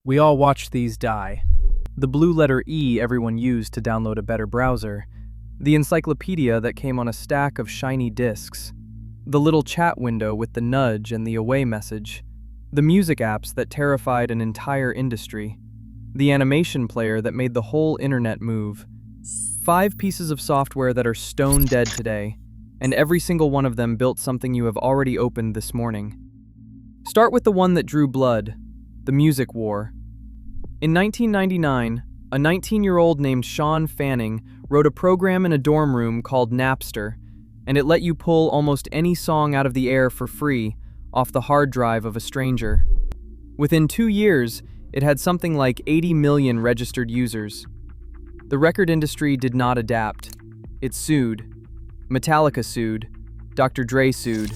We all watched these die. The blue letter E everyone used to download a better browser. The encyclopedia that came on a stack of shiny discs. The little chat window with the nudge and the away message. The music apps that terrified an entire industry. The animation player that made the whole internet move. 5 pieces of software that are stone dead today, and every single one of them built something you have already opened this morning. Start with the one that drew blood, the music war. In 1999, a 19-year-old named Sean Fanning wrote a program in a dorm room called Napster, and it let you pull almost any song out of the air for free off the hard drive of a stranger. Within 2 years, it had something like 80 million registered users. The record industry did not adapt. It sued. Metallica sued. Dr. Dre sued.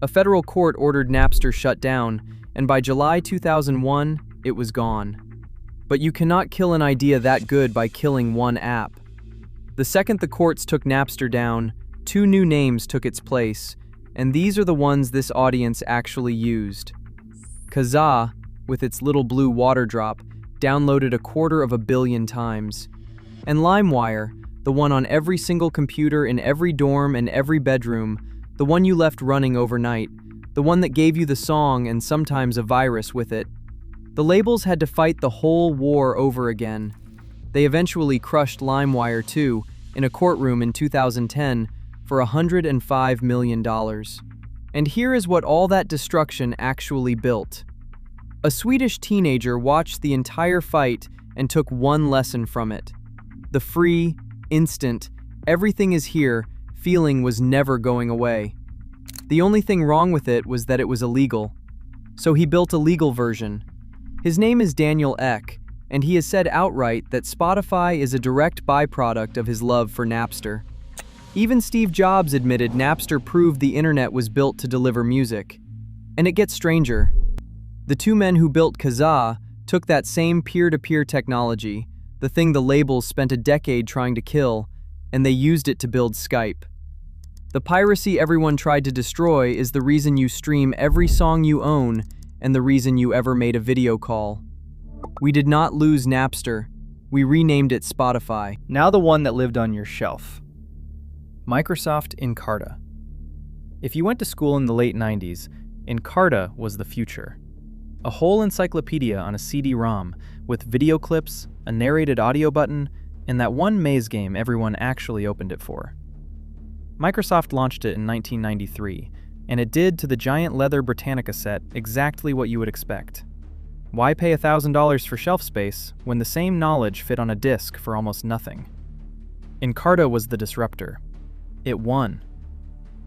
A federal court ordered Napster shut down, and by July 2001, it was gone. But you cannot kill an idea that good by killing one app. The second the courts took Napster down, 2 new names took its place, and these are the ones this audience actually used. Kazaa, with its little blue water drop, downloaded 250 million times. And LimeWire, the one on every single computer in every dorm and every bedroom, the one you left running overnight, the one that gave you the song and sometimes a virus with it. The labels had to fight the whole war over again. They eventually crushed LimeWire too, in a courtroom in 2010 for $105 million. And here is what all that destruction actually built. A Swedish teenager watched the entire fight and took one lesson from it. The free, instant, everything is here feeling was never going away. The only thing wrong with it was that it was illegal. So he built a legal version. His name is Daniel Ek, and he has said outright that Spotify is a direct byproduct of his love for Napster. Even Steve Jobs admitted Napster proved the internet was built to deliver music. And it gets stranger. The 2 men who built Kazaa took that same peer-to-peer technology, the thing the labels spent a decade trying to kill, and they used it to build Skype. The piracy everyone tried to destroy is the reason you stream every song you own and the reason you ever made a video call. We did not lose Napster. We renamed it Spotify. Now the one that lived on your shelf. Microsoft Encarta. If you went to school in the late 90s, Encarta was the future. A whole encyclopedia on a CD-ROM with video clips, a narrated audio button, and that one maze game everyone actually opened it for. Microsoft launched it in 1993, and it did to the giant leather Britannica set exactly what you would expect. Why pay $1,000 for shelf space when the same knowledge fit on a disk for almost nothing? Encarta was the disruptor. It won.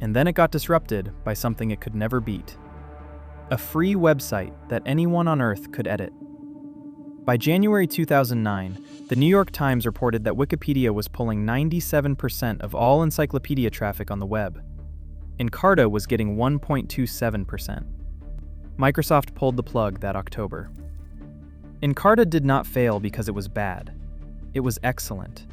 And then it got disrupted by something it could never beat. A free website that anyone on Earth could edit. By January 2009, the New York Times reported that Wikipedia was pulling 97% of all encyclopedia traffic on the web. Encarta was getting 1.27%. Microsoft pulled the plug that October. Encarta did not fail because it was bad. It was excellent.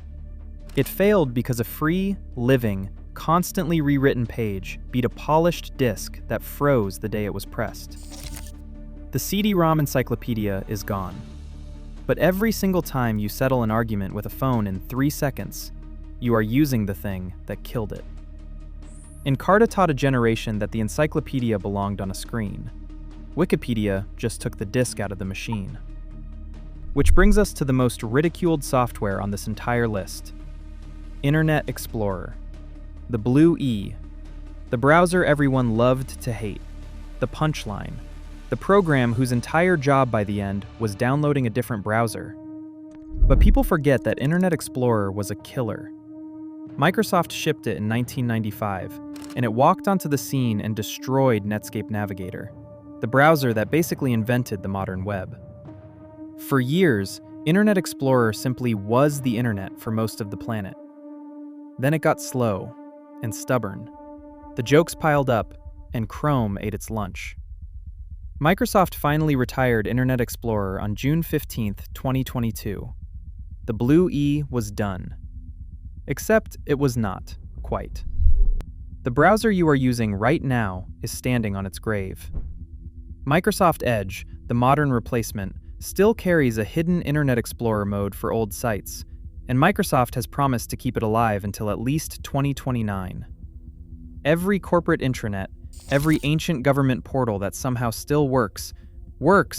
It failed because a free, living, constantly rewritten page beat a polished disk that froze the day it was pressed. The CD-ROM encyclopedia is gone. But every single time you settle an argument with a phone in 3 seconds, you are using the thing that killed it. Encarta taught a generation that the encyclopedia belonged on a screen. Wikipedia just took the disk out of the machine. Which brings us to the most ridiculed software on this entire list. Internet Explorer. The blue E. The browser everyone loved to hate. The punchline. The program whose entire job by the end was downloading a different browser. But people forget that Internet Explorer was a killer. Microsoft shipped it in 1995, and it walked onto the scene and destroyed Netscape Navigator, the browser that basically invented the modern web. For years, Internet Explorer simply was the internet for most of the planet. Then it got slow and stubborn. The jokes piled up, and Chrome ate its lunch. Microsoft finally retired Internet Explorer on June 15, 2022. The blue E was done. Except it was not, quite. The browser you are using right now is standing on its grave. Microsoft Edge, the modern replacement, still carries a hidden Internet Explorer mode for old sites, and Microsoft has promised to keep it alive until at least 2029. Every corporate intranet, every ancient government portal that somehow still works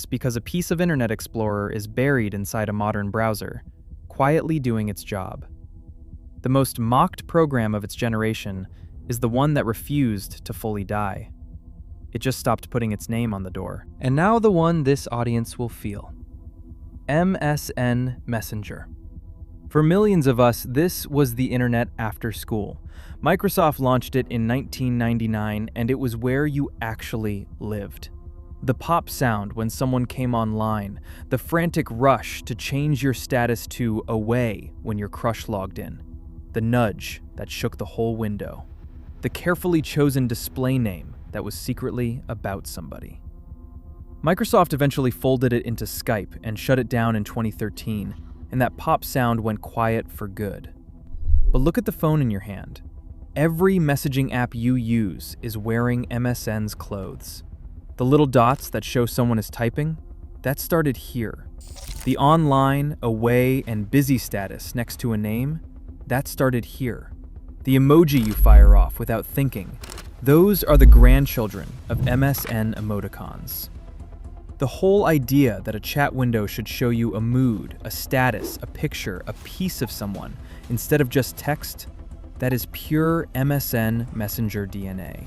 because a piece of Internet Explorer is buried inside a modern browser, quietly doing its job. The most mocked program of its generation is the one that refused to fully die. It just stopped putting its name on the door. And now the one this audience will feel. MSN Messenger. For millions of us, this was the internet after school. Microsoft launched it in 1999, and it was where you actually lived. The pop sound when someone came online, the frantic rush to change your status to away when your crush logged in, the nudge that shook the whole window, the carefully chosen display name that was secretly about somebody. Microsoft eventually folded it into Skype and shut it down in 2013, and that pop sound went quiet for good. But look at the phone in your hand. Every messaging app you use is wearing MSN's clothes. The little dots that show someone is typing, that started here. The online, away, and busy status next to a name, that started here. The emoji you fire off without thinking, those are the grandchildren of MSN emoticons. The whole idea that a chat window should show you a mood, a status, a picture, a piece of someone, instead of just text, that is pure MSN Messenger DNA.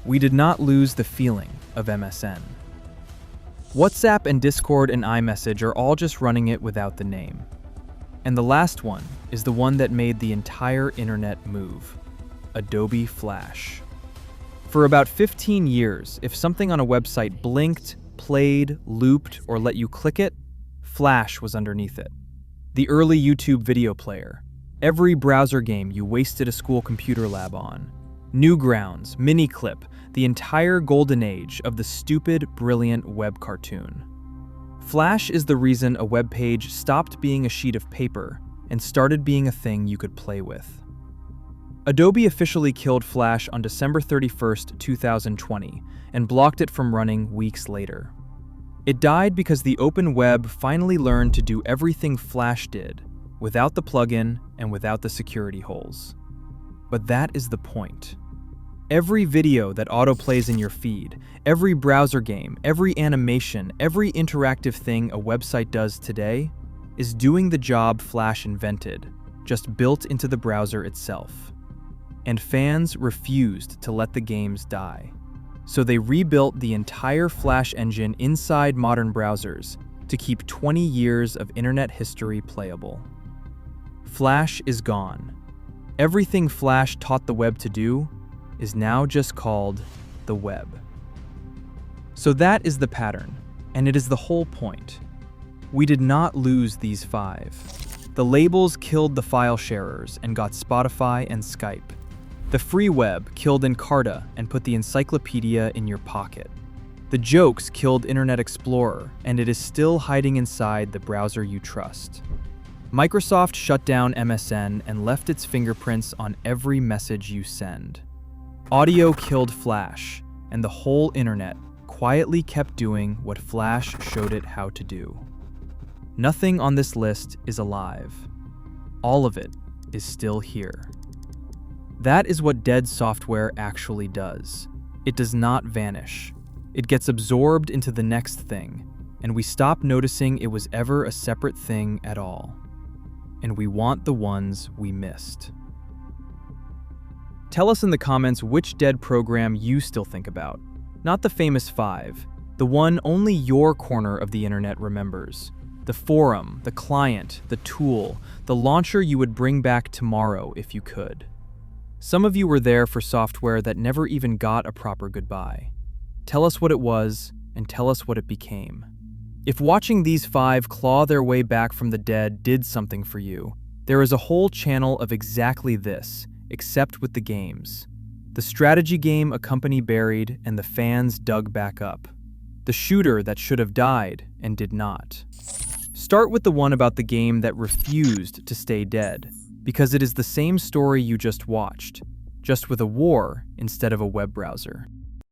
We did not lose the feeling of MSN. WhatsApp and Discord and iMessage are all just running it without the name. And the last one is the one that made the entire internet move, Adobe Flash. For about 15 years, if something on a website blinked, played, looped, or let you click it, Flash was underneath it. The early YouTube video player, every browser game you wasted a school computer lab on, Newgrounds, Miniclip, the entire golden age of the stupid, brilliant web cartoon. Flash is the reason a web page stopped being a sheet of paper and started being a thing you could play with. Adobe officially killed Flash on December 31st, 2020, and blocked it from running weeks later. It died because the open web finally learned to do everything Flash did, without the plugin and without the security holes. But that is the point. Every video that autoplays in your feed, every browser game, every animation, every interactive thing a website does today is doing the job Flash invented, just built into the browser itself. And fans refused to let the games die. So they rebuilt the entire Flash engine inside modern browsers to keep 20 years of internet history playable. Flash is gone. Everything Flash taught the web to do is now just called the web. So that is the pattern, and it is the whole point. We did not lose these five. The labels killed the file sharers and got Spotify and Skype. The free web killed Encarta and put the encyclopedia in your pocket. The jokes killed Internet Explorer, and it is still hiding inside the browser you trust. Microsoft shut down MSN and left its fingerprints on every message you send. Audio killed Flash, and the whole internet quietly kept doing what Flash showed it how to do. Nothing on this list is alive. All of it is still here. That is what dead software actually does. It does not vanish. It gets absorbed into the next thing, and we stop noticing it was ever a separate thing at all. And we want the ones we missed. Tell us in the comments which dead program you still think about. Not the famous five, the one only your corner of the internet remembers. The forum, the client, the tool, the launcher you would bring back tomorrow if you could. Some of you were there for software that never even got a proper goodbye. Tell us what it was, and tell us what it became. If watching these five claw their way back from the dead did something for you, there is a whole channel of exactly this, except with the games. The strategy game a company buried and the fans dug back up. The shooter that should have died and did not. Start with the one about the game that refused to stay dead, because it is the same story you just watched, just with a war instead of a web browser.